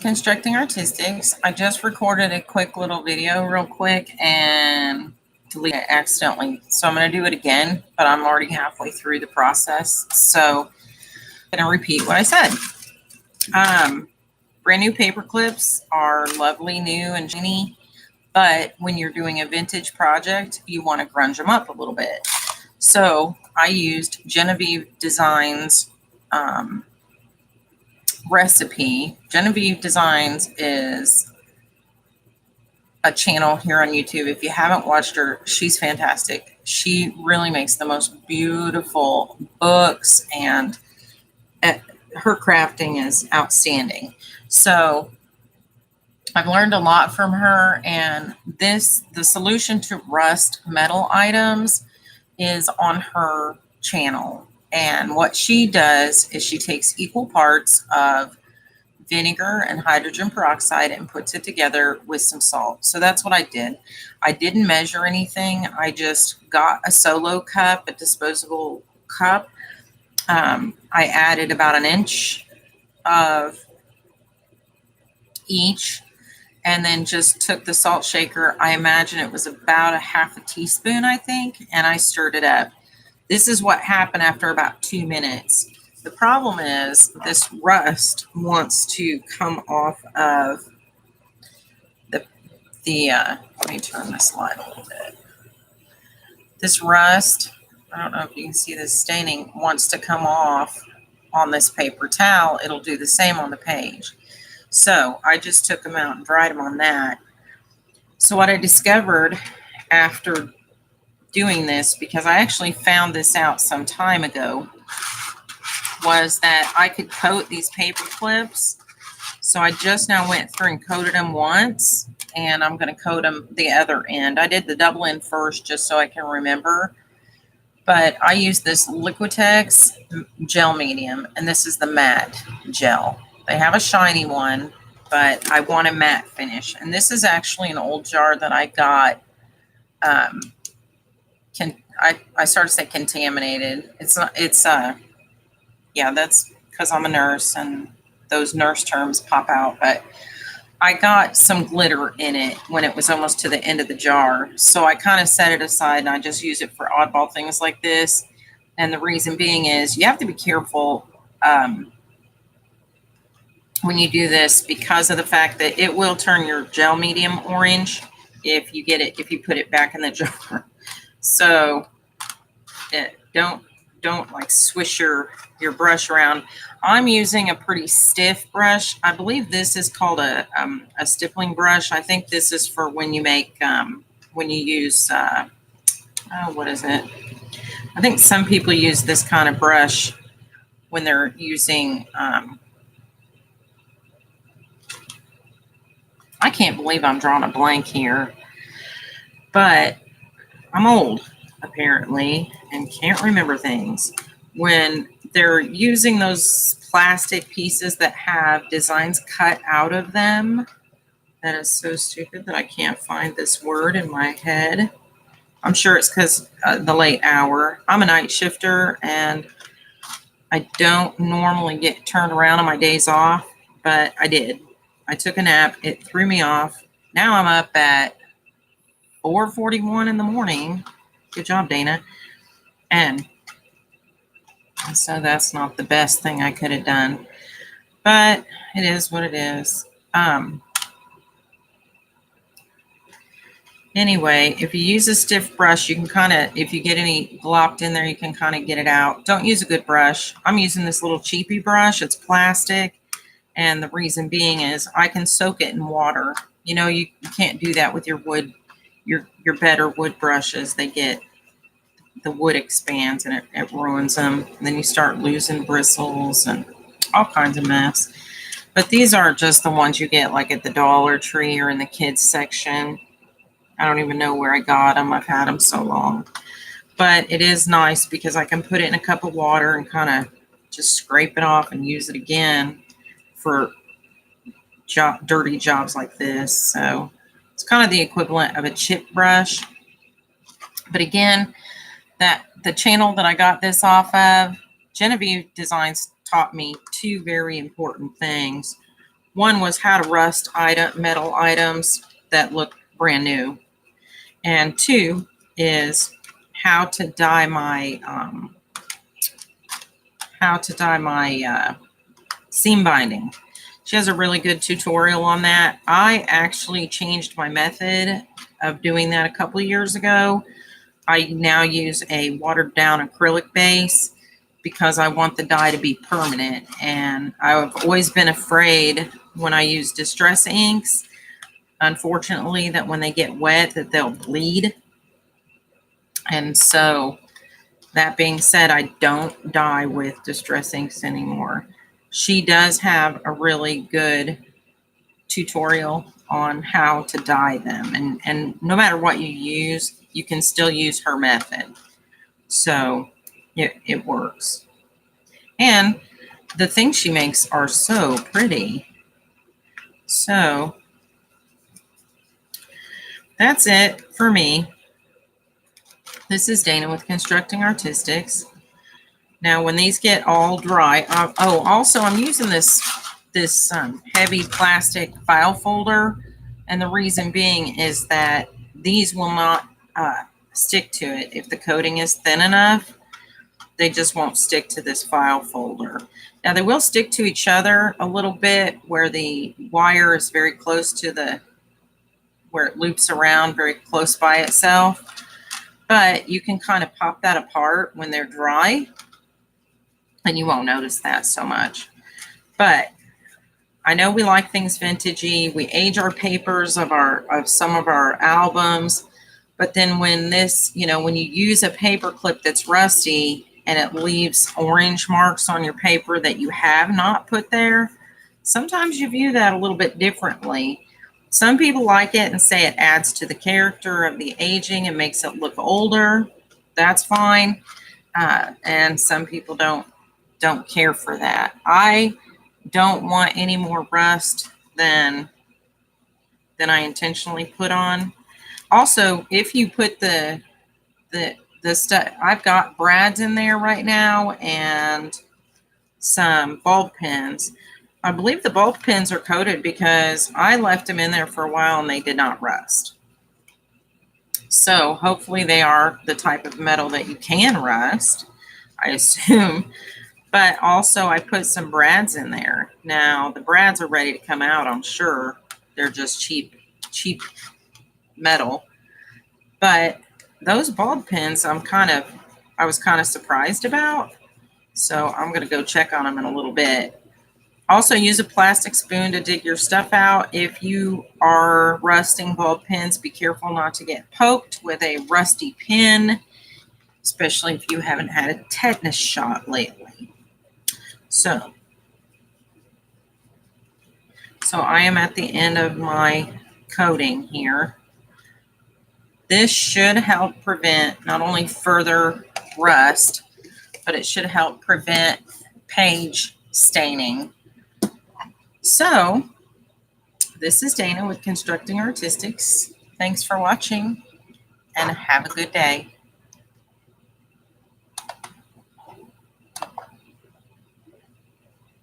Constructing Artistics. I just recorded a quick little video real quick and deleted it accidentally. So I'm going to do it again, but I'm already halfway through the process. So I'm going to repeat what I said. Brand new paper clips are lovely, new and shiny, but when you're doing a vintage project, you want to grunge them up a little bit. So I used Genevieve Designs recipe. Genevieve Designs is a channel here on YouTube. If you haven't watched her, she's fantastic. She really makes the most beautiful books, and her crafting is outstanding. So I've learned a lot from her, and the solution to rust metal items is on her channel. And what she does is she takes equal parts of vinegar and hydrogen peroxide and puts it together with some salt. So that's what I did. I didn't measure anything. I just got a solo cup, a disposable cup. I added about an inch of each, and then just took the salt shaker. I imagine it was about a half a teaspoon, I think, and I stirred it up. This is what happened after about 2 minutes. The problem is this rust wants to come off of let me turn this light a little bit. This rust, I don't know if you can see this staining, wants to come off on this paper towel. It'll do the same on the page. So I just took them out and dried them on that. So what I discovered after doing this, because I actually found this out some time ago, was that I could coat these paper clips. So I just now went through and coated them once, and I'm going to coat them the other end. I did the double end first just so I can remember, but I use this Liquitex gel medium, and this is the matte gel. They have a shiny one, but I want a matte finish. And this is actually an old jar that I got. I started to say contaminated. It's not. It's yeah. That's because I'm a nurse, and those nurse terms pop out. But I got some glitter in it when it was almost to the end of the jar, so I kind of set it aside, and I just use it for oddball things like this. And the reason being is you have to be careful when you do this, because of the fact that it will turn your gel medium orange if you put it back in the jar. So don't like swish your brush around. I'm using a pretty stiff brush. I believe this is called a stippling brush. I think this is for when you make when you use what is it? I think some people use this kind of brush when they're using I can't believe I'm drawing a blank here, but I'm old, apparently, and can't remember things. When they're using those plastic pieces that have designs cut out of them, that is so stupid that I can't find this word in my head. I'm sure it's because the late hour. I'm a night shifter, and I don't normally get turned around on my days off, but I did. I took a nap. It threw me off. Now I'm up at 4:41 in the morning. Good job, Dana. And so that's not the best thing I could have done, but it is what it is. Anyway, if you use a stiff brush, you can kind of, if you get any glopped in there, you can kind of get it out. Don't use a good brush. I'm using this little cheapy brush. It's plastic. And the reason being is I can soak it in water. You know, you can't do that with your wood, your better wood brushes. The wood expands and it ruins them. And then you start losing bristles and all kinds of mess. But these are just the ones you get like at the Dollar Tree or in the kids section. I don't even know where I got them. I've had them so long. But it is nice because I can put it in a cup of water and kind of just scrape it off and use it again for dirty jobs like this. So it's kind of the equivalent of a chip brush. But again, the channel that I got this off of, Genevieve Designs, taught me two very important things. One was how to rust metal items that look brand new. And two is how to dye my seam binding. She has a really good tutorial on that. I actually changed my method of doing that a couple of years ago. I now use a watered down acrylic base because I want the dye to be permanent. And I've always been afraid when I use distress inks, unfortunately, that when they get wet that they'll bleed. And so that being said, I don't dye with distress inks anymore. She does have a really good tutorial on how to dye them. And no matter what you use, you can still use her method. So it works. And the things she makes are so pretty. So that's it for me. This is Dana with Constructing Artistics. Now, when these get all dry, also I'm using this heavy plastic file folder, and the reason being is that these will not stick to it. If the coating is thin enough, they just won't stick to this file folder. Now, they will stick to each other a little bit where the wire is very close to where it loops around very close by itself, but you can kind of pop that apart when they're dry, and you won't notice that so much. But I know we like things vintagey. We age our papers of some of our albums, but then when when you use a paper clip that's rusty and it leaves orange marks on your paper that you have not put there, sometimes you view that a little bit differently. Some people like it and say it adds to the character of the aging and makes it look older. That's fine. And some people don't care for that. I don't want any more rust than I intentionally put on. Also, if you put the stuff, I've got brads in there right now and some bulb pins. I believe the bulb pins are coated because I left them in there for a while and they did not rust. So hopefully they are the type of metal that you can rust, I assume. But also I put some brads in there. Now the brads are ready to come out, I'm sure. They're just cheap metal. But those bulb pins I was kind of surprised about. So I'm going to go check on them in a little bit. Also, use a plastic spoon to dig your stuff out. If you are rusting bulb pins, be careful not to get poked with a rusty pin, especially if you haven't had a tetanus shot lately. So I am at the end of my coating here. This should help prevent not only further rust, but it should help prevent page staining. So this is Dana with Constructing Artistics. Thanks for watching and have a good day.